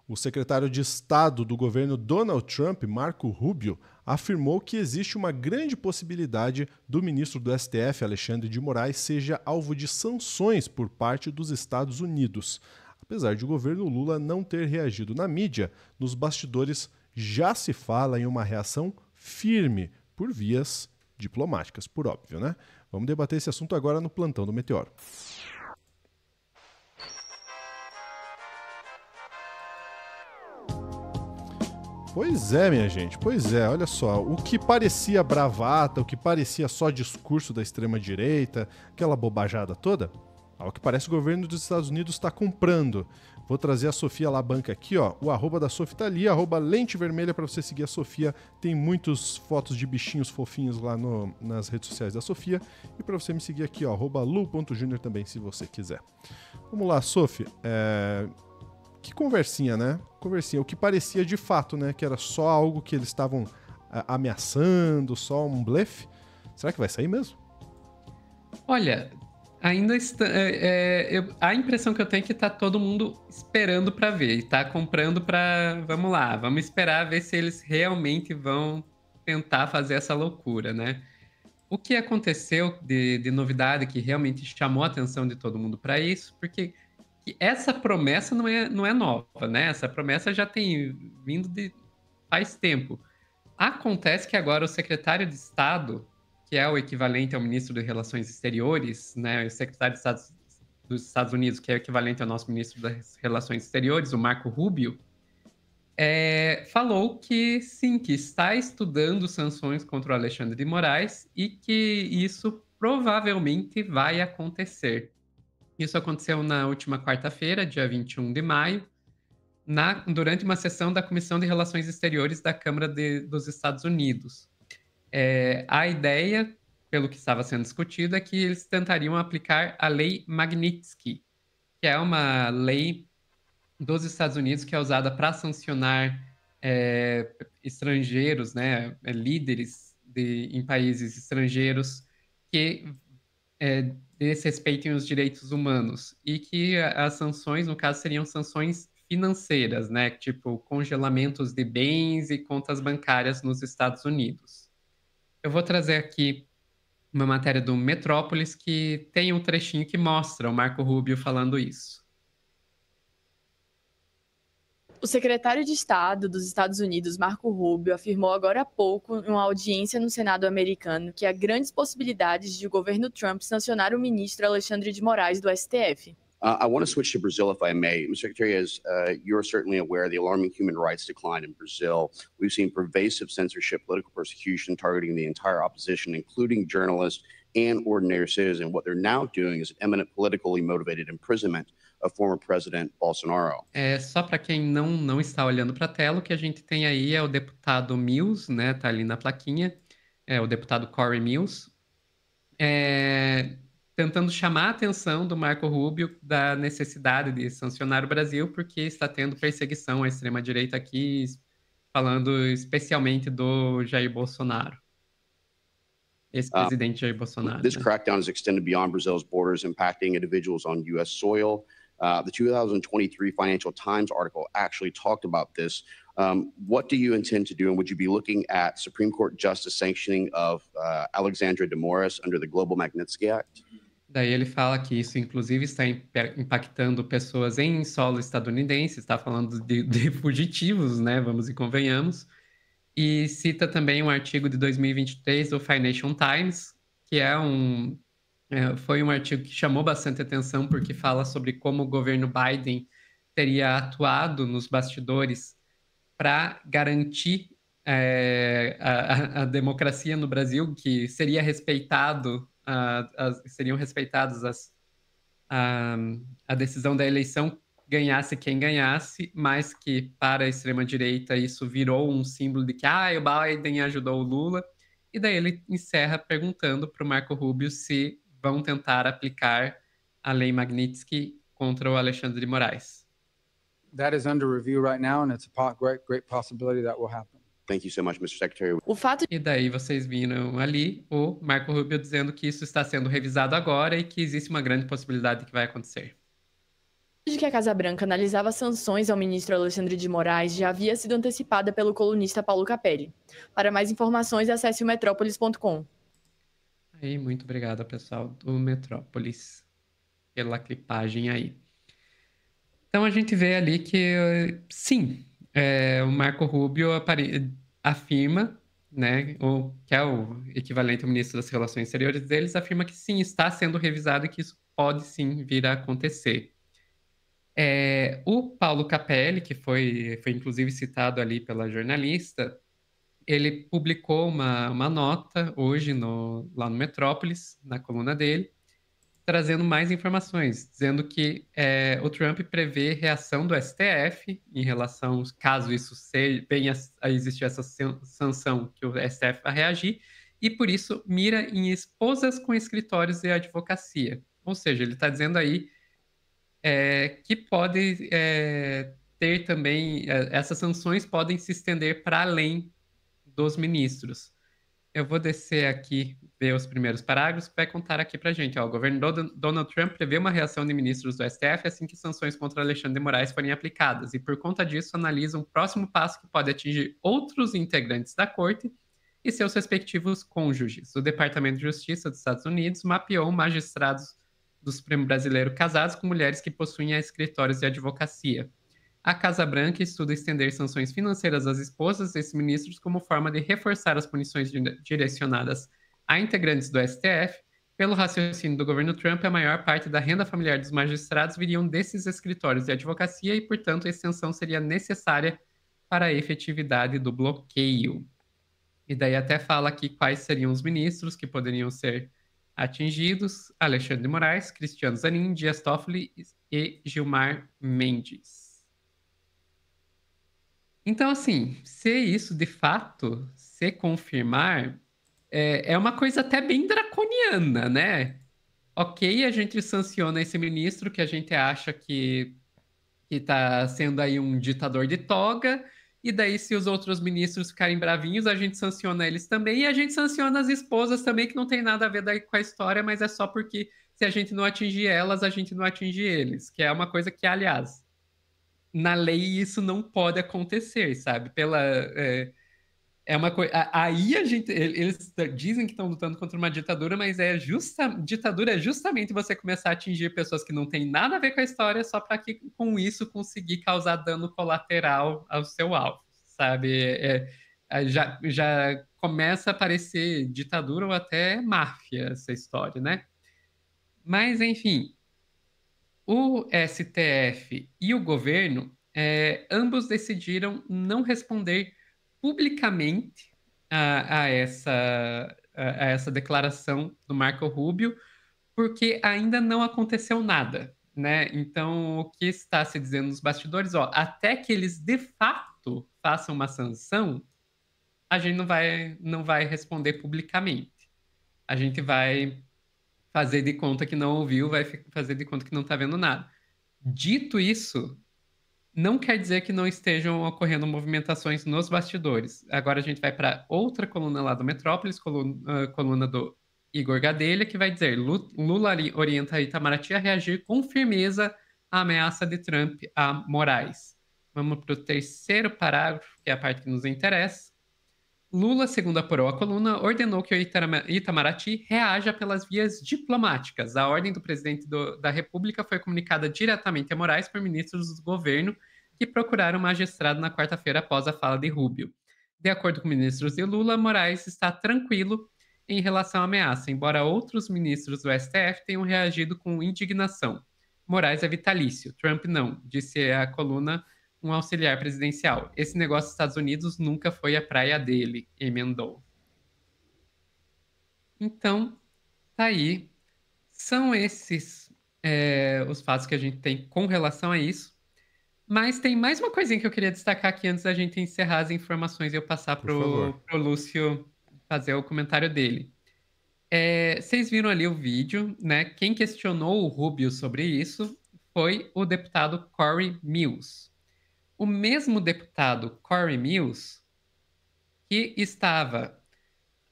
O secretário de Estado do governo Donald Trump, Marco Rubio, afirmou que existe uma grande possibilidade do ministro do STF, Alexandre de Moraes, seja alvo de sanções por parte dos Estados Unidos. Apesar de o governo Lula não ter reagido na mídia, nos bastidores já se fala em uma reação firme por vias diplomáticas, por óbvio, né? Vamos debater esse assunto agora no Plantão do Meteoro. Pois é, minha gente, pois é, olha só, o que parecia bravata, o que parecia só discurso da extrema-direita, aquela bobajada toda, ao que parece o governo dos Estados Unidos está comprando. Vou trazer a Sofia Labanca aqui, ó, o arroba da Sofia tá ali, arroba lente vermelha para você seguir a Sofia, tem muitas fotos de bichinhos fofinhos lá nas redes sociais da Sofia, e para você me seguir aqui, ó, arroba lu.junior também, se você quiser. Vamos lá, Sofia, que conversinha, né? Conversinha. O que parecia de fato, né? Que era só algo que eles estavam ameaçando, só um blefe. Será que vai sair mesmo? Olha, ainda está. A impressão que eu tenho é que tá todo mundo esperando para ver. E tá comprando para. Vamos lá, vamos esperar ver se eles realmente vão tentar fazer essa loucura, né? O que aconteceu de novidade que realmente chamou a atenção de todo mundo para isso, porque essa promessa não é nova, né? Essa promessa já tem vindo de faz tempo. Acontece que agora o secretário de Estado, que é o equivalente ao ministro de Relações Exteriores, né? O secretário de Estado dos Estados Unidos, que é o equivalente ao nosso ministro das Relações Exteriores, o Marco Rubio, falou que sim, que está estudando sanções contra o Alexandre de Moraes e que isso provavelmente vai acontecer. Isso aconteceu na última quarta-feira, dia 21 de maio, durante uma sessão da Comissão de Relações Exteriores da Câmara dos Estados Unidos. A ideia, pelo que estava sendo discutido, é que eles tentariam aplicar a Lei Magnitsky, que é uma lei dos Estados Unidos que é usada para sancionar estrangeiros, né, líderes em países estrangeiros que desrespeitem os direitos humanos e que as sanções, no caso, seriam sanções financeiras, né? Tipo, congelamentos de bens e contas bancárias nos Estados Unidos. Eu vou trazer aqui uma matéria do Metrópolis que tem um trechinho que mostra o Marco Rubio falando isso. O secretário de Estado dos Estados Unidos, Marco Rubio, afirmou agora há pouco, em uma audiência no Senado americano, que há grandes possibilidades de o governo Trump sancionar o ministro Alexandre de Moraes do STF. I want to switch to Brazil, if I may. Mr. Secretary, as you're certainly aware, the alarming human rights decline in Brazil. We've seen pervasive censorship, political persecution targeting the entire opposition, including journalists and ordinary citizens. What they're now doing is imminent politically motivated imprisonment of former President Bolsonaro. Só para quem não está olhando para a tela, o que a gente tem aí é o deputado Mills, né? Tá ali na plaquinha. É o deputado Corey Mills. Tentando chamar a atenção do Marco Rubio da necessidade de sancionar o Brasil, porque está tendo perseguição à extrema-direita aqui, falando especialmente do Jair Bolsonaro. Ex-presidente Jair Bolsonaro. This crackdown is extended beyond Brazil's borders, impacting individuals on U.S. soil. The 2023 Financial Times article actually talked about this. What do you intend to do, and would you be looking at Supreme Court justice sanctioning of Alexandre de Moraes under the Global Magnitsky Act? Daí ele fala que isso, inclusive, está impactando pessoas em solo estadunidense, está falando de fugitivos, né? Vamos e convenhamos. E cita também um artigo de 2023 do Financial Times, que foi um artigo que chamou bastante atenção, porque fala sobre como o governo Biden teria atuado nos bastidores para garantir a democracia no Brasil, que seria seriam respeitadas a decisão da eleição, ganhasse quem ganhasse, mas que para a extrema-direita isso virou um símbolo de que o Biden ajudou o Lula. E daí ele encerra perguntando para o Marco Rubio se vão tentar aplicar a Lei Magnitsky contra o Alexandre de Moraes. That is under review right now, and it's a great possibility that will happen. Thank you so much, Mr. Secretary. E daí vocês viram ali o Marco Rubio dizendo que isso está sendo revisado agora e que existe uma grande possibilidade de que vai acontecer. Desde que a Casa Branca analisava sanções ao ministro Alexandre de Moraes, já havia sido antecipada pelo colunista Paulo Capelli. Para mais informações, acesse o metrópolis.com. Aí, muito obrigado, pessoal do Metrópolis, pela clipagem aí. Então, a gente vê ali que, sim, o Marco Rubio afirma, né, que é o equivalente ao ministro das Relações Exteriores deles, afirma que sim, está sendo revisado e que isso pode sim vir a acontecer. O Paulo Capelli, que foi inclusive citado ali pela jornalista, ele publicou uma nota hoje lá no Metrópolis, na coluna dele, trazendo mais informações, dizendo que o Trump prevê reação do STF em relação, caso isso venha a existir essa sanção, que o STF vai reagir, e por isso mira em esposas com escritórios de advocacia. Ou seja, ele está dizendo aí que pode ter também, essas sanções podem se estender para além dos ministros. Eu vou descer aqui, ver os primeiros parágrafos, que vai contar aqui pra gente. Ó, o governo Donald Trump prevê uma reação de ministros do STF assim que sanções contra Alexandre de Moraes forem aplicadas, e por conta disso analisa um próximo passo que pode atingir outros integrantes da corte e seus respectivos cônjuges. O Departamento de Justiça dos Estados Unidos mapeou magistrados do Supremo Brasileiro casados com mulheres que possuem escritórios de advocacia. A Casa Branca estuda estender sanções financeiras às esposas desses ministros como forma de reforçar as punições direcionadas a integrantes do STF. Pelo raciocínio do governo Trump, a maior parte da renda familiar dos magistrados viriam desses escritórios de advocacia e, portanto, a extensão seria necessária para a efetividade do bloqueio. E daí até fala aqui quais seriam os ministros que poderiam ser atingidos: Alexandre de Moraes, Cristiano Zanin, Dias Toffoli e Gilmar Mendes. Então, assim, se isso de fato se confirmar, é uma coisa até bem draconiana, né? Ok, a gente sanciona esse ministro que a gente acha que está sendo aí um ditador de toga, e daí se os outros ministros ficarem bravinhos, a gente sanciona eles também, e a gente sanciona as esposas também, que não tem nada a ver daí com a história, mas é só porque se a gente não atingir elas, a gente não atinge eles, que é uma coisa que, aliás, na lei isso não pode acontecer, sabe? É uma coisa. Aí a gente. Eles dizem que estão lutando contra uma ditadura, mas ditadura é justamente você começar a atingir pessoas que não têm nada a ver com a história, só para que com isso conseguir causar dano colateral ao seu alvo, sabe? Já começa a parecer ditadura ou até máfia essa história, né? Mas, enfim, o STF e o governo, ambos decidiram não responder publicamente a essa declaração do Marco Rubio, porque ainda não aconteceu nada, né? Então, o que está se dizendo nos bastidores, ó, até que eles de fato façam uma sanção, a gente não vai responder publicamente. A gente vai fazer de conta que não ouviu, vai fazer de conta que não está vendo nada. Dito isso, não quer dizer que não estejam ocorrendo movimentações nos bastidores. Agora a gente vai para outra coluna lá do Metrópolis, coluna do Igor Gadelha, que vai dizer: Lula orienta Itamaraty a reagir com firmeza à ameaça de Trump a Moraes. Vamos para o terceiro parágrafo, que é a parte que nos interessa. Lula, segundo apurou a coluna, ordenou que o Itamaraty reaja pelas vias diplomáticas. A ordem do presidente da República foi comunicada diretamente a Moraes por ministros do governo que procuraram o magistrado na quarta-feira após a fala de Rubio. De acordo com ministros de Lula, Moraes está tranquilo em relação à ameaça, embora outros ministros do STF tenham reagido com indignação. Moraes é vitalício, Trump não, disse a coluna um auxiliar presidencial. Esse negócio dos Estados Unidos nunca foi a praia dele, emendou. Então, tá aí. São esses os fatos que a gente tem com relação a isso. Mas tem mais uma coisinha que eu queria destacar aqui antes da gente encerrar as informações e eu passar pro Lúcio fazer o comentário dele. Vocês viram ali o vídeo, né? Quem questionou o Rubio sobre isso foi o deputado Corey Mills. O mesmo deputado Corey Mills que estava,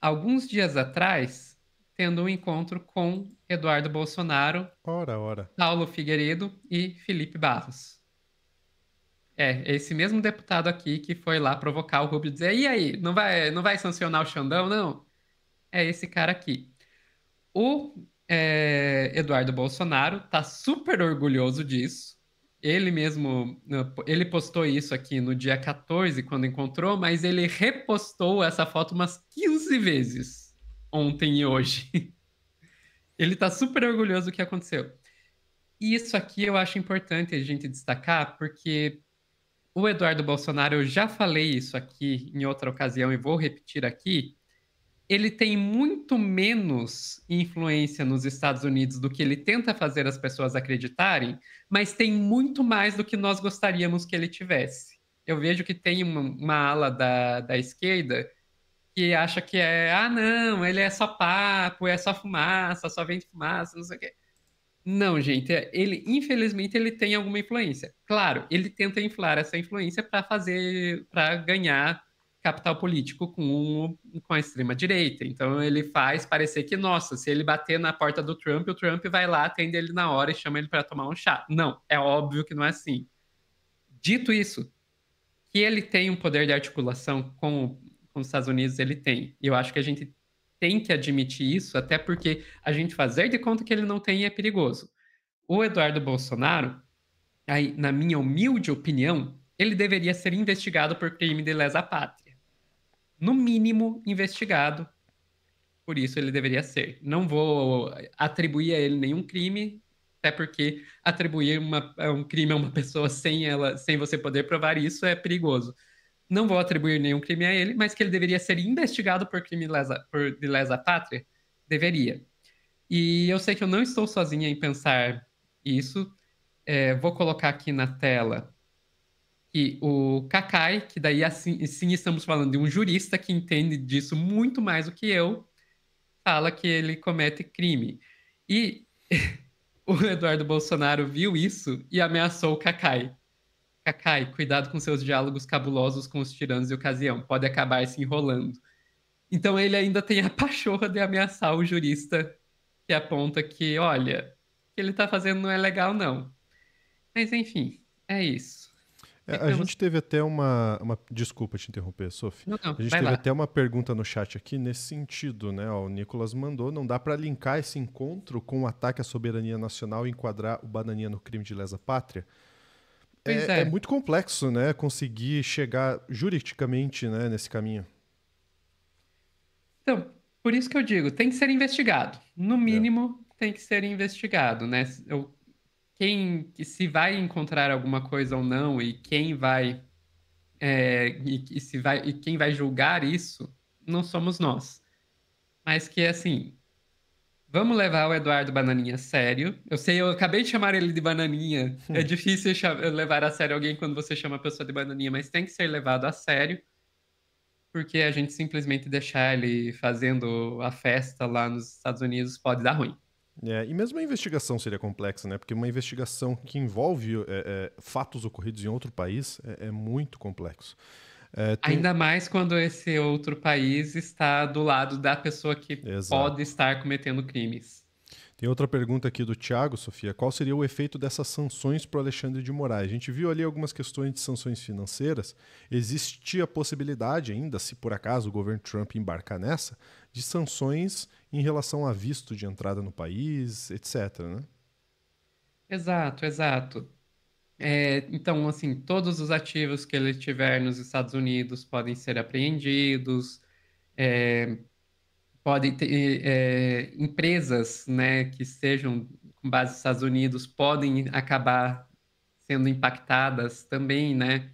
alguns dias atrás, tendo um encontro com Eduardo Bolsonaro, Ora. Paulo Figueiredo e Felipe Barros. Esse mesmo deputado aqui que foi lá provocar o Rubio e dizer: e aí, não vai sancionar o Xandão, não? É esse cara aqui. O Eduardo Bolsonaro tá super orgulhoso disso. Ele mesmo, ele postou isso aqui no dia 14, quando encontrou, mas ele repostou essa foto umas 15 vezes, ontem e hoje. Ele tá super orgulhoso do que aconteceu. E isso aqui eu acho importante a gente destacar, porque o Eduardo Bolsonaro, eu já falei isso aqui em outra ocasião e vou repetir aqui, ele tem muito menos influência nos Estados Unidos do que ele tenta fazer as pessoas acreditarem, mas tem muito mais do que nós gostaríamos que ele tivesse. Eu vejo que tem uma ala da esquerda que acha que não, ele é só papo, é só fumaça, só vende fumaça, não sei o quê. Não, gente, infelizmente ele tem alguma influência. Claro, ele tenta inflar essa influência para ganhar capital político com a extrema direita. Então ele faz parecer que, nossa, se ele bater na porta do Trump, o Trump vai lá, atende ele na hora e chama ele para tomar um chá. Não, é óbvio que não é assim. Dito isso, que ele tem um poder de articulação com os Estados Unidos, ele tem. E eu acho que a gente tem que admitir isso, até porque a gente fazer de conta que ele não tem é perigoso. O Eduardo Bolsonaro, aí, na minha humilde opinião, ele deveria ser investigado por crime de lesa pátria. No mínimo, investigado. Por isso ele deveria ser. Não vou atribuir a ele nenhum crime, até porque atribuir um crime a uma pessoa sem você poder provar isso é perigoso. Não vou atribuir nenhum crime a ele, mas que ele deveria ser investigado por crime de lesa pátria, deveria. E eu sei que eu não estou sozinha em pensar isso. Vou colocar aqui na tela que o Kakai, que daí assim, sim estamos falando de um jurista que entende disso muito mais do que eu, fala que ele comete crime. E o Eduardo Bolsonaro viu isso e ameaçou o Kakai. Kakai, cuidado com seus diálogos cabulosos com os tiranos de ocasião, pode acabar se enrolando. Então ele ainda tem a pachorra de ameaçar o jurista que aponta que, olha, o que ele tá fazendo não é legal, não. Mas enfim, é isso. A gente teve até Desculpa te interromper, Sophie. Não, a gente vai teve lá. até uma pergunta no chat aqui nesse sentido, né? O Nicolas mandou, não dá para linkar esse encontro com o ataque à soberania nacional e enquadrar o Bananinha no crime de lesa pátria? É muito complexo, né? Conseguir chegar juridicamente, né, nesse caminho. Então, por isso que eu digo, tem que ser investigado. No mínimo, tem que ser investigado, né? Se vai encontrar alguma coisa ou não e quem vai e quem vai julgar isso não somos nós. Mas que assim, vamos levar o Eduardo Bananinha a sério. Eu sei, eu acabei de chamar ele de Bananinha. É difícil levar a sério alguém quando você chama a pessoa de Bananinha, mas tem que ser levado a sério. Porque a gente simplesmente deixar ele fazendo a festa lá nos Estados Unidos pode dar ruim. E mesmo a investigação seria complexa, né? Porque uma investigação que envolve fatos ocorridos em outro país é muito complexo. Ainda mais quando esse outro país está do lado da pessoa que pode estar cometendo crimes. Tem outra pergunta aqui do Thiago, Sofia. Qual seria o efeito dessas sanções para o Alexandre de Moraes? A gente viu ali algumas questões de sanções financeiras. Existe a possibilidade ainda, se por acaso o governo Trump embarcar nessa, de sanções em relação a visto de entrada no país, etc., né? Exato. Então, assim, todos os ativos que ele tiver nos Estados Unidos podem ser apreendidos. Podem ter empresas, né, que estejam com base nos Estados Unidos podem acabar sendo impactadas também, né?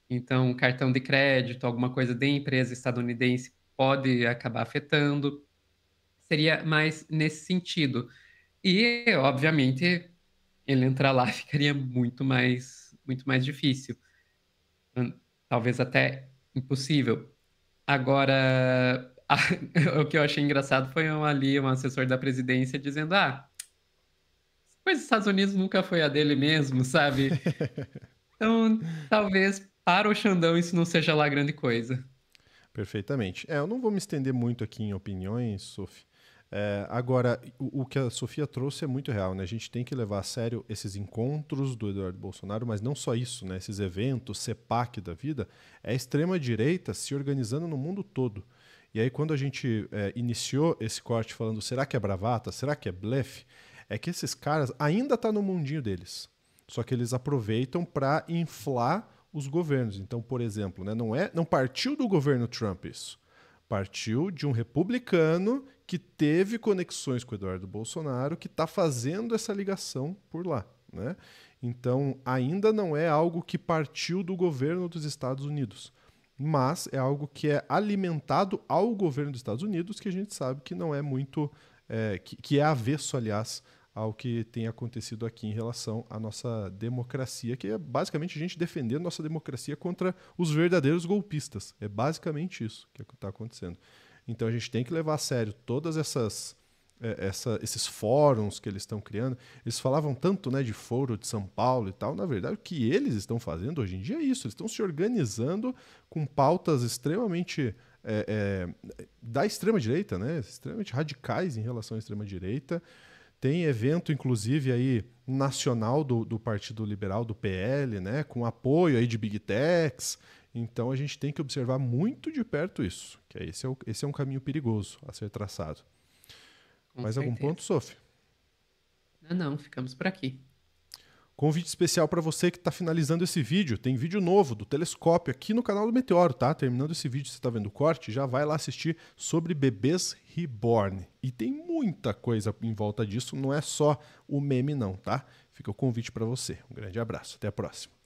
Então, cartão de crédito, alguma coisa de empresa estadunidense pode acabar afetando. Seria mais nesse sentido. E, obviamente, ele entrar lá ficaria muito mais difícil. Talvez até impossível. Agora, o que eu achei engraçado foi um assessor da presidência dizendo: pois os Estados Unidos nunca foi a dele mesmo, sabe? Então, talvez para o Xandão isso não seja lá grande coisa. Perfeitamente. Eu não vou me estender muito aqui em opiniões, Sophie. Agora, o que a Sofia trouxe é muito real, né? A gente tem que levar a sério esses encontros do Eduardo Bolsonaro, mas não só isso, né? Esses eventos, CEPAC da vida, é a extrema-direita se organizando no mundo todo. E aí, quando a gente iniciou esse corte falando, será que é bravata? Será que é blefe? É que esses caras ainda estão no mundinho deles. Só que eles aproveitam para inflar os governos. Então, por exemplo, né, não partiu do governo Trump isso. Partiu de um republicano que teve conexões com o Eduardo Bolsonaro, que está fazendo essa ligação por lá, né? Então, ainda não é algo que partiu do governo dos Estados Unidos, mas é algo que é alimentado ao governo dos Estados Unidos, que a gente sabe que não é muito... que é avesso, aliás, ao que tem acontecido aqui em relação à nossa democracia, que é basicamente a gente defendendo nossa democracia contra os verdadeiros golpistas. É basicamente isso que está acontecendo. Então a gente tem que levar a sério todas esses fóruns que eles estão criando. Eles falavam tanto, né, de Foro de São Paulo e tal. Na verdade, o que eles estão fazendo hoje em dia é isso. Eles estão se organizando com pautas extremamente... da extrema-direita, né, extremamente radicais em relação à extrema-direita. Tem evento, inclusive, aí, nacional do Partido Liberal, do PL, né, com apoio aí de Big Techs. Então a gente tem que observar muito de perto isso, que esse é um caminho perigoso a ser traçado. Com Mais algum certeza. ponto, Sophie? Não, ficamos por aqui. Convite especial para você que está finalizando esse vídeo. Tem vídeo novo do Telescópio aqui no canal do Meteoro, tá? Terminando esse vídeo, você está vendo o corte, já vai lá assistir sobre bebês reborn. E tem muita coisa em volta disso, não é só o meme não, tá? Fica o convite para você. Um grande abraço, até a próxima.